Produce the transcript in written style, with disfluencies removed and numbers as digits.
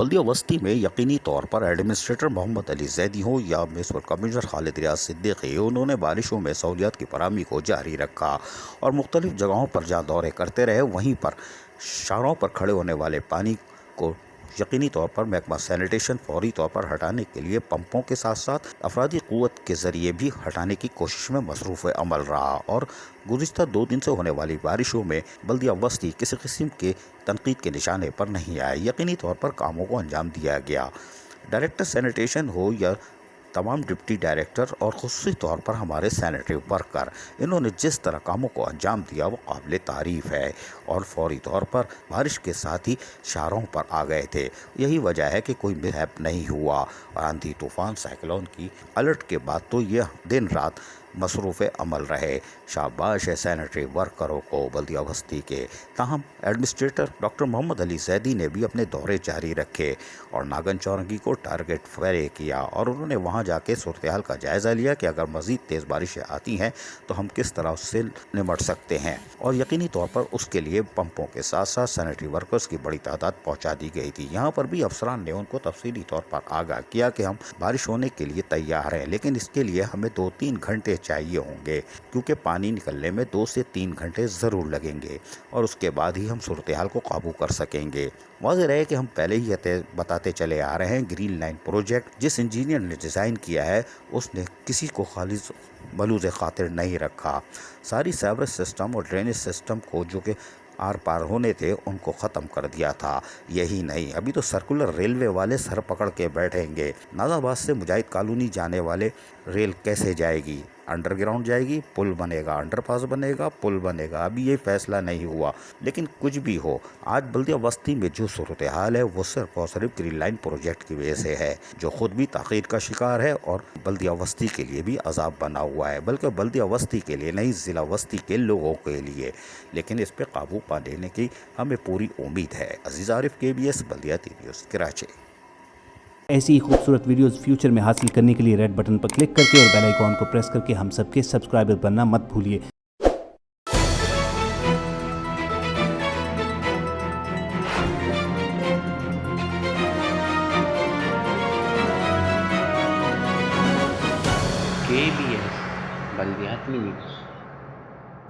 बल्दिया वस्ती में यकीनी तौर पर एडमिनिस्ट्रेटर मोहम्मद अली जैदी हो या म्यूनसिपल कमिश्नर खालिद रियाज सिद्दीकी, उन्होंने बारिशों में सहूलियात की फराहमी को जारी रखा और मुख्तलिफ जगहों पर जहाँ दौरे करते रहे, वहीं पर शारों पर खड़े होने वाले पानी को यकीनी तौर पर महकमा सैनिटेशन फौरी तौर पर हटाने के लिए पंपों के साथ साथ अफरादी क़ुव्वत के ज़रिए भी हटाने की कोशिश में मसरूफ़ अमल रहा। और गुज़िश्ता 2 दिन से होने वाली बारिशों में बल्दिया वस्ती किसी किस्म के तनकीद के निशाने पर नहीं आए। यकीनी तौर पर कामों को अंजाम दिया गया। डायरेक्टर सैनिटेशन हो या तमाम डिप्टी डायरेक्टर और ख़ुसूसी तौर पर हमारे सैनिटरी वर्कर, इन्होंने जिस तरह कामों को अंजाम दिया वो काबिल तारीफ़ है और फौरी तौर पर बारिश के साथ ही शारों पर आ गए थे। यही वजह है कि कोई मिसहैप नहीं हुआ। और आंधी तूफ़ान साइक्लोन की अलर्ट के बाद तो यह दिन रात मसरूफ़ अमल रहे। शाबाश है सैनिटरी वर्करों को बल्दिया वस्ती के। ताहम एडमिनिस्ट्रेटर डॉक्टर मोहम्मद अली जैदी ने भी अपने दौरे जारी रखे और नागन चौरंगी को टारगेट फैरे किया और उन्होंने वहां जाके सूरत हाल का जायज़ा लिया कि अगर मज़ीद तेज़ बारिशें आती हैं तो हम किस तरह उससे निमट सकते हैं। और यकीनी तौर पर उसके लिए पंपों के साथ साथ सैनिटरी वर्कर्स की बड़ी तादाद पहुँचा दी गई थी। यहाँ पर भी अफसरान ने उनको तफसीली तौर पर आगाह किया कि हम बारिश होने के लिए तैयार हैं, लेकिन इसके लिए हमें 2-3 घंटे चाहिए होंगे, क्योंकि पानी निकलने में 2 से 3 घंटे ज़रूर लगेंगे और उसके बाद ही हम सूरत हाल को काबू कर सकेंगे। वाज़ेह रहे कि हम पहले ही बताते चले आ रहे हैं, ग्रीन लाइन प्रोजेक्ट जिस इंजीनियर ने डिज़ाइन किया है उसने किसी को खालिज बलूज़ खातिर नहीं रखा। सारी सीवरेज सिस्टम और ड्रेनेज सिस्टम को जो कि आर पार होने थे उनको ख़त्म कर दिया था। यही नहीं, अभी तो सर्कुलर रेलवे वाले सर पकड़ के बैठेंगे। नाज़ाबाद से मुजाहिद कॉलोनी जाने वाले रेल कैसे जाएगी? अंडरग्राउंड जाएगी, पुल बनेगा, अंडरपास बनेगा, पुल बनेगा। अभी ये फैसला नहीं हुआ, लेकिन कुछ भी हो, आज बल्दिया वस्ती में जो सूरत हाल है वो सिर्फ और सिर्फ ग्रीन लाइन प्रोजेक्ट की वजह से है, जो खुद भी ताख़ीर का शिकार है और बल्दिया वस्ती के लिए भी अजाब बना हुआ है। बल्कि बल्दिया वस्ती के लिए नहीं, ज़िला वस्ती के लोगों के लिए। लेकिन इस पर काबू पाने की हमें पूरी उम्मीद है। अजीज़ आरिफ, KBS बल्दिया न्यूज़, कराची। ऐसी ही खूबसूरत वीडियोस फ्यूचर में हासिल करने के लिए रेड बटन पर क्लिक करके और बेल आइकॉन को प्रेस करके हम सबके सब्सक्राइबर बनना मत भूलिए। KBS बल्दियाती न्यूज़।